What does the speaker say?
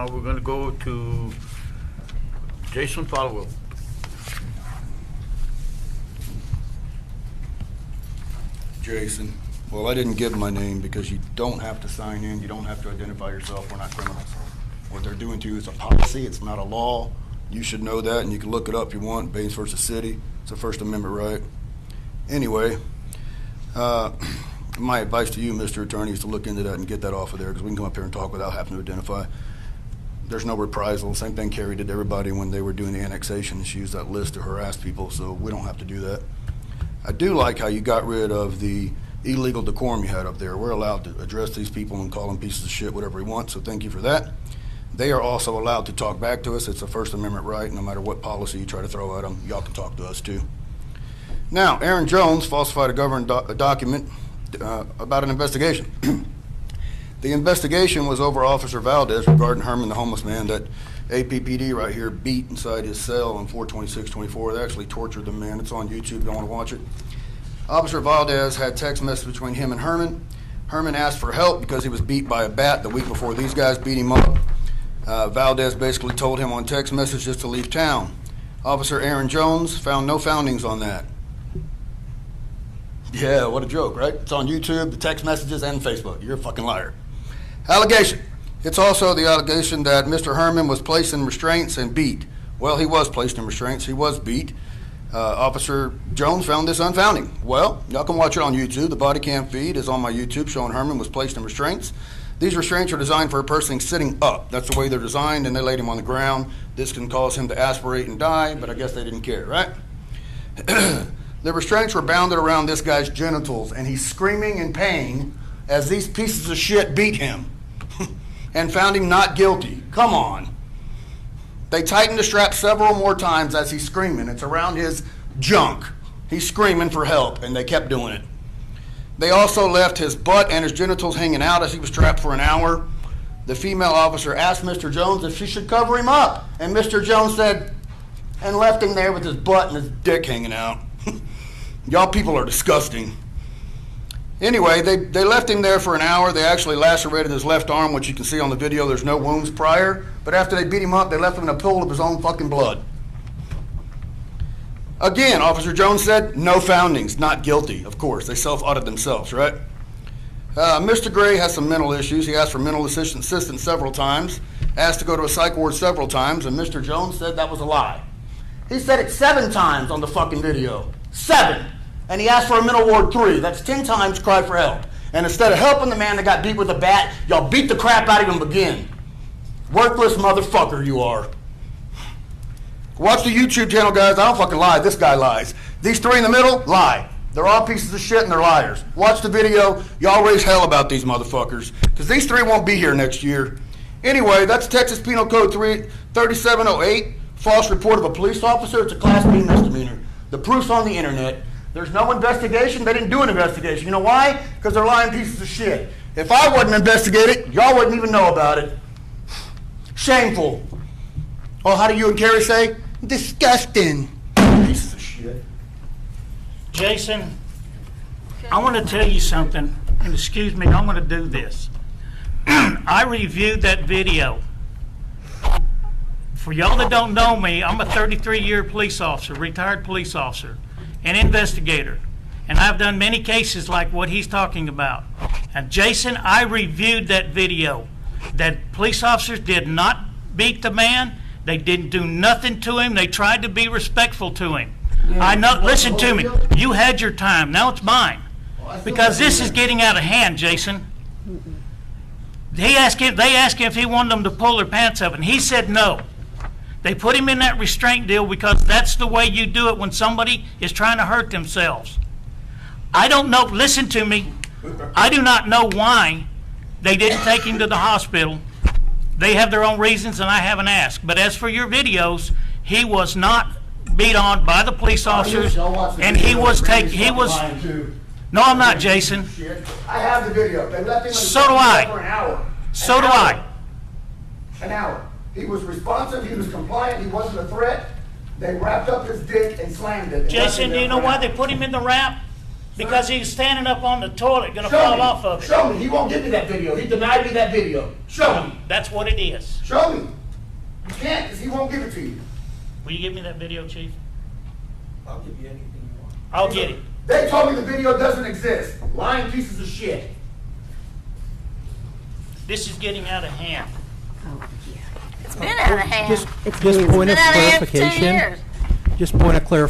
We're going to go to Jason Falwell. Jason. Well, I didn't give my name because you don't have to sign in. You don't have to identify yourself. We're not criminals. What they're doing to you is a policy. It's not a law. You should know that, and you can look it up if you want. Baines versus City. It's a First Amendment right. Anyway, my advice to you, Mr. Attorney, is to look into that and get that off of there, because we can come up here and talk without having to identify. There's no reprisal. Same thing Kerry did to everybody when they were doing the annexation. She used that list to harass people, so we don't have to do that. I do like how you got rid of the illegal decorum you had up there. We're allowed to address these people and call them pieces of shit, whatever we want, so thank you for that. They are also allowed to talk back to us. It's a First Amendment right. No matter what policy you try to throw at them, y'all can talk to us too. Now, Aaron Jones falsified a government document about an investigation. The investigation was over Officer Valdez regarding Herman, the homeless man that APPD right here beat inside his cell on 4/26/24. They actually tortured the man. It's on YouTube if you want to watch it. Officer Valdez had text message between him and Herman. Herman asked for help because he was beat by a bat the week before these guys beat him up. Valdez basically told him on text message just to leave town. Officer Aaron Jones found no foundings on that. Yeah, what a joke, right? It's on YouTube, the text messages, and Facebook. You're a fucking liar. Allegation. It's also the allegation that Mr. Herman was placed in restraints and beat. Well, he was placed in restraints. He was beat. Officer Jones found this unfounding. Well, y'all can watch it on YouTube. The body cam feed is on my YouTube showing Herman was placed in restraints. These restraints are designed for a person sitting up. That's the way they're designed, and they laid him on the ground. This can cause him to aspirate and die, but I guess they didn't care, right? The restraints were bounded around this guy's genitals, and he's screaming in pain as these pieces of shit beat him and found him not guilty. Come on. They tightened the strap several more times as he's screaming. It's around his junk. He's screaming for help, and they kept doing it. They also left his butt and his genitals hanging out as he was trapped for an hour. The female officer asked Mr. Jones if she should cover him up, and Mr. Jones said, and left him there with his butt and his dick hanging out. Y'all people are disgusting. Anyway, they left him there for an hour. They actually lacerated his left arm, which you can see on the video. There's no wounds prior. But after they beat him up, they left him in a pool of his own fucking blood. Again, Officer Jones said, no foundings, not guilty. Of course, they self-audit themselves, right? Mr. Gray has some mental issues. He asked for mental assistance several times, asked to go to a psych ward several times, and Mr. Jones said that was a lie. He said it 7 times on the fucking video. 7. And he asked for a mental ward 3. That's 10 times cry for help. And instead of helping the man that got beat with a bat, y'all beat the crap out of him again. Worthless motherfucker you are. Watch the YouTube channel, guys. I don't fucking lie. This guy lies. These 3 in the middle, lie. They're all pieces of shit and they're liars. Watch the video. Y'all raise hell about these motherfuckers. Because these 3 won't be here next year. Anyway, that's Texas Penal Code 3708. False report of a police officer. It's a Class B misdemeanor. The proof's on the internet. There's no investigation. They didn't do an investigation. You know why? Because they're lying pieces of shit. If I wasn't investigated, y'all wouldn't even know about it. Shameful. Oh, how do you and Kerry say? Disgusting. Pieces of shit. Jason, I want to tell you something, and excuse me, I'm going to do this. I reviewed that video. For y'all that don't know me, I'm a 33-year police officer, retired police officer, an investigator, and I've done many cases like what he's talking about. And Jason, I reviewed that video. That police officers did not beat the man. They didn't do nothing to him. They tried to be respectful to him. Yeah, I know. Listen to me. You had your time. Now it's mine. Because this is getting out of hand, Jason. They asked him if he wanted them to pull their pants up, and he said no. They put him in that restraint deal because that's the way you do it when somebody is trying to hurt themselves. I don't know. Listen to me. I do not know why they didn't take him to the hospital. They have their own reasons, and I haven't asked. But as for your videos, he was not beat on by the police officers, and he was taken. He was. No, I'm not, Jason. I have the video. They left him in so do I. For an hour. So do I. An hour. He was responsive. He was compliant. He wasn't a threat. They wrapped up his dick and slammed it. Jason, do you know why they put him in the wrap? Because he was standing up on the toilet, gonna fall off of it. Show me. He won't give me that video. He denied me that video. Show me. That's what it is. Show me. You can't, because he won't give it to you. Will you give me that video, Chief? I'll give you anything you want. I'll get it. They told me the video doesn't exist. Lying pieces of shit. This is getting out of hand. It's been out of hand. Just point of Been out of hand for 2 clarification. years. Just point of clarification.